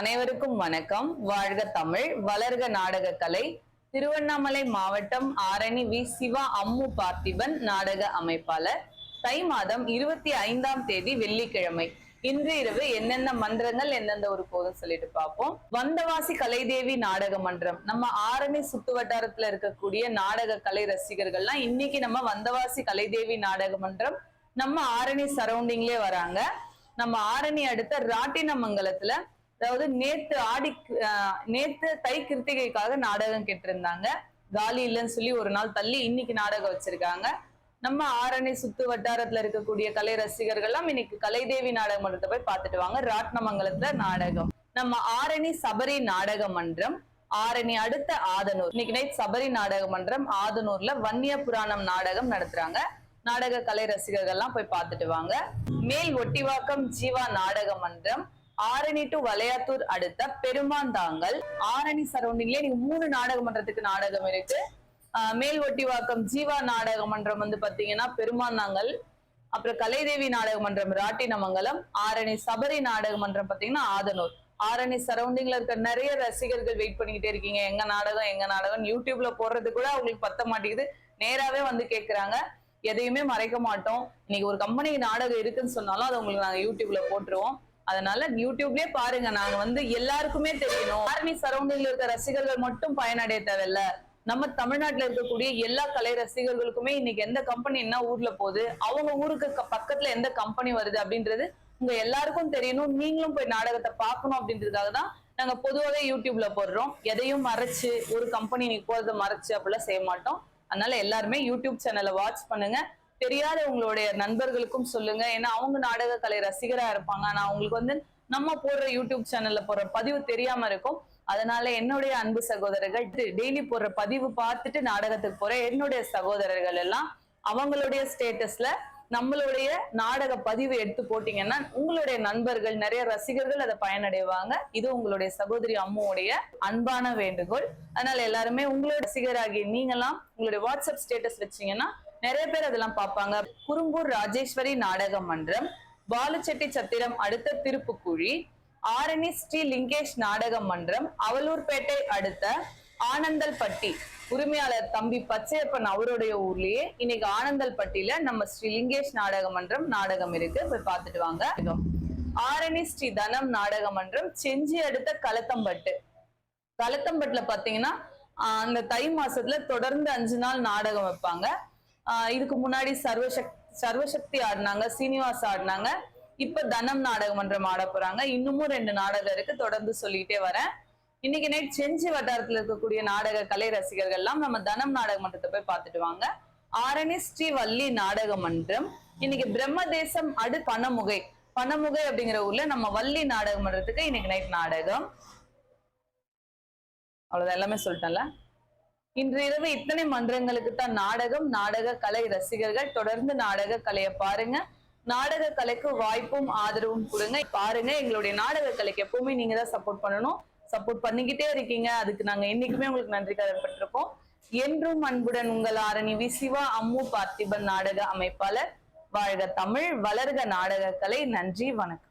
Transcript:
அனைவருக்கும் வணக்கம். வாழ்க தமிழ், வளர்க நாடக கலை. திருவண்ணாமலை மாவட்டம் ஆரணி வி சிவா அம்மு பார்த்திபன் நாடக அமைப்பாளர். தை மாதம் 25ஆம் தேதி வெள்ளிக்கிழமை. இன்று இரவு என்னென்ன மன்றங்கள் எந்தெந்த ஒரு போதும் சொல்லிட்டு பார்ப்போம். வந்தவாசி கலைதேவி நாடக மன்றம், நம்ம ஆரணி சுத்து வட்டாரத்துல இருக்கக்கூடிய நாடக கலை ரசிகர்கள்லாம் இன்னைக்கு நம்ம வந்தவாசி கலைதேவி நாடக மன்றம் நம்ம ஆரணி சரௌண்டிங்லயே வராங்க. நம்ம ஆரணி அடுத்த ராட்டினமங்கலத்துல, அதாவது நேத்து தை கிருத்திகைக்காக நாடகம் கேட்டிருந்தாங்க. காலி இல்லைன்னு சொல்லி ஒரு நாள் தள்ளி இன்னைக்கு நாடகம் வச்சிருக்காங்க. நம்ம ஆரணி சுத்து வட்டாரத்துல இருக்கக்கூடிய கலை ரசிகர்கள்லாம் இன்னைக்கு கலைதேவி நாடக மன்றத்தை போய் பார்த்துட்டு வாங்க. ராட்டினமங்கலத்துல நாடகம். நம்ம ஆரணி சபரி நாடக மன்றம், ஆரணி அடுத்த ஆதனூர், இன்னைக்கு நைட் சபரி நாடக மன்றம் ஆதனூர்ல வன்னிய புராணம் நாடகம் நடத்துறாங்க. நாடக கலை ரசிகர்கள்லாம் போய் பார்த்துட்டு வாங்க. மேல் ஒட்டிவாக்கம் ஜீவா நாடக மன்றம், ஆரணி டு வளையாத்தூர் அடுத்த பெருமாந்தாங்கல். ஆரணி சரௌண்டிங்ல நீங்க 3 நாடக மன்றத்துக்கு நாடகம் இருக்கு. மேல் ஒட்டிவாக்கம் ஜீவா நாடக மன்றம் வந்து பாத்தீங்கன்னா பெருமாந்தாங்கல், அப்புறம் கலைதேவி நாடக மன்றம் ராட்டினமங்கலம், ஆரணி சபரி நாடக மன்றம் பாத்தீங்கன்னா ஆதனூர். ஆரணி சரௌண்டிங்ல இருக்க நிறைய ரசிகர்கள் வெயிட் பண்ணிக்கிட்டே இருக்கீங்க, எங்க நாடகம் யூடியூப்ல போடுறது கூட அவங்களுக்கு பத்த மாட்டேங்குது. நேராவே வந்து கேக்குறாங்க. எதையுமே மறைக்க மாட்டோம். இன்னைக்கு ஒரு கம்பெனிக்கு நாடகம் இருக்குன்னு சொன்னாலும் அதை உங்களுக்கு நாங்க யூடியூப்ல போட்டுருவோம். அதனால யூடியூப்லயே பாருங்க. நாங்க வந்து எல்லாருக்குமே தெரியணும். ஆரணி சரௌண்டிங்ல இருக்க ரசிகர்கள் மட்டும் பயனடைய தேவையில்ல, நம்ம தமிழ்நாட்டுல இருக்கக்கூடிய எல்லா கலை ரசிகர்களுக்குமே இன்னைக்கு எந்த கம்பெனி என்ன ஊர்ல போகுது, அவங்க ஊருக்கு பக்கத்துல எந்த கம்பெனி வருது அப்படின்றது உங்க எல்லாருக்கும் தெரியணும். நீங்களும் போய் நாடகத்தை பார்க்கணும் அப்படின்றதுக்காக தான் நாங்க பொதுவாகவே யூடியூப்ல போடுறோம். எதையும் மறைச்சு ஒரு கம்பெனி நீ போறதை மறைச்சு அப்படிலாம் செய்ய மாட்டோம். அதனால எல்லாருமே யூடியூப் சேனலை வாட்ச் பண்ணுங்க. தெரியாத உங்களுடைய நண்பர்களுக்கும் சொல்லுங்க. ஏன்னா அவங்க நாடக கலை ரசிகரா இருப்பாங்க. ஆனா அவங்களுக்கு வந்து நம்ம போடுற யூடியூப் சேனல்ல போடுற பதிவு தெரியாம இருக்கும். அதனால என்னுடைய அன்பு சகோதரர்கள், டெய்லி போடுற பதிவு பார்த்துட்டு நாடகத்துக்கு போற என்னுடைய சகோதரர்கள் எல்லாம் அவங்களுடைய ஸ்டேட்டஸ்ல நம்மளுடைய நாடக பதிவு எடுத்து போட்டீங்கன்னா உங்களுடைய நண்பர்கள், நிறைய ரசிகர்கள் அதை பயனடைவாங்க. இது உங்களுடைய சகோதரி அம்முடைய அன்பான வேண்டுகோள். அதனால எல்லாருமே உங்களோட ரசிகராகி நீங்களாம் உங்களுடைய வாட்ஸ்அப் ஸ்டேட்டஸ் வச்சீங்கன்னா நிறைய பேர் அதெல்லாம் பார்ப்பாங்க. குறும்பூர் ராஜேஸ்வரி நாடக மன்றம், பாலுச்செட்டி சத்திரம் அடுத்த திருப்புக்குழி, ஆரணி ஸ்ரீ லிங்கேஷ் நாடக மன்றம், அவலூர்பேட்டை அடுத்த ஆனந்தல்பட்டி, உரிமையாளர் தம்பி பச்சையப்பன் அவருடைய ஊர்லயே இன்னைக்கு ஆனந்தல்பட்டியில நம்ம ஸ்ரீ லிங்கேஷ் நாடக மன்றம் நாடகம் இருக்கு, போய் பார்த்துட்டு வாங்க. ஆரணி ஸ்ரீ தனம் நாடக மன்றம், செஞ்சி அடுத்த களத்தம்பட்டுல பாத்தீங்கன்னா அந்த தை மாசத்துல தொடர்ந்து 5 நாள் நாடகம் வைப்பாங்க. இதுக்கு முன்னாடி சர்வசக்தி ஆடினாங்க, சீனிவாஸ் ஆடினாங்க. இப்ப தனம் நாடக மன்றம் ஆட போறாங்க. இன்னமும் 2 நாடகம் இருக்கு, தொடர்ந்து சொல்லிட்டே வரேன். இன்னைக்கு நைட் செஞ்சி வட்டாரத்துல இருக்கக்கூடிய நாடக கலை ரசிகர்கள் எல்லாம் நம்ம தனம் நாடக மன்றத்தை போய் பார்த்துட்டு வாங்க. ஆரணி ஸ்ரீ வள்ளி நாடக மன்றம், இன்னைக்கு பிரம்மதேசம் பனமுகை அப்படிங்கிற ஊர்ல நம்ம வள்ளி நாடக மன்றத்துக்கு இன்னைக்கு நைட் நாடகம். அவ்வளவுதான், எல்லாமே சொல்லிட்டேன்ல. இன்று இரவு இத்தனை மன்றங்களுக்கு தான் நாடகம். நாடக கலை ரசிகர்கள் தொடர்ந்து நாடக கலையை பாருங்க. நாடக கலைக்கு வாய்ப்பும் ஆதரவும் கொடுங்க. பாருங்க, எங்களுடைய நாடக கலைக்கு எப்பவுமே நீங்க தான் சப்போர்ட் பண்ணணும். சப்போர்ட் பண்ணிக்கிட்டே இருக்கீங்க, அதுக்கு நாங்க என்னைக்குமே உங்களுக்கு நன்றி கடன்பட்டிருக்கோம். என்றும் அன்புடன் உங்கள் ஆரணி வி சிவா அம்மு பார்த்திபன் நாடக அமைப்பாளர். வாழ்க தமிழ், வளர்க நாடக கலை. நன்றி, வணக்கம்.